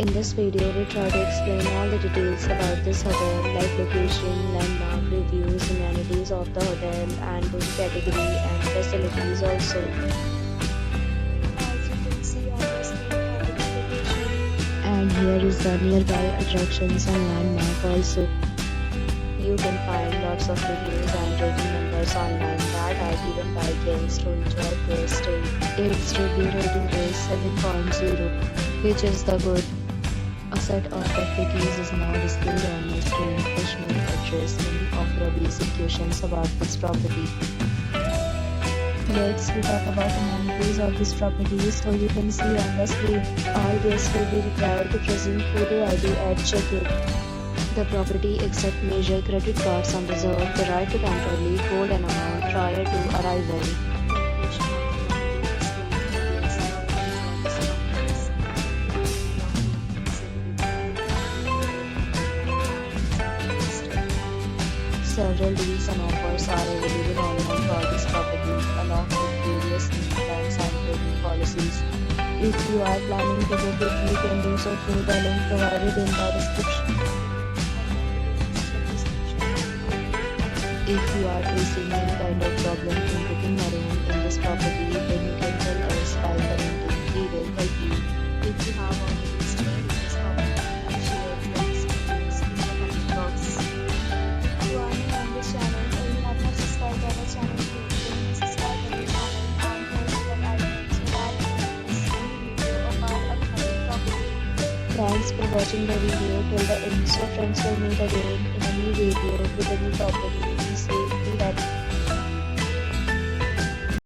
In this video, we try to explain all the details about this hotel, like location, landmark, reviews, amenities of the hotel, and room category and facilities also. As you can see on the screen for the location. And here is the nearby attractions and landmark also. You can find lots of reviews and rating numbers online that are given by guests who enjoy their stay. Its review rating is 7.0, which is the good. A set of properties is now displayed on the screen which may address many of your basic questions about this property. Next, we talk about amenities of this property. So you can see on the screen, all guests will be required to present photo ID at check-in. The property accepts major credit cards and reserves the right to temporarily hold an amount prior to arrival. Several deals and offers are available online for this property, along with various plans and trading policies. If you are planning to book it, you can do so through the link provided in the description. If you are facing any kind of problem in booking a room in this property, then you can tell us by commenting. We will help you. If you have already stayed in this property, share your experience in the comment box. If you are new on this channel or you have not subscribed our channel, then subscribe our channel and press the bell icon so that you don't miss any video of our upcoming property. Thanks for watching the video till the end. So friends, will meet again in a new video with a new property. Be safe, be happy.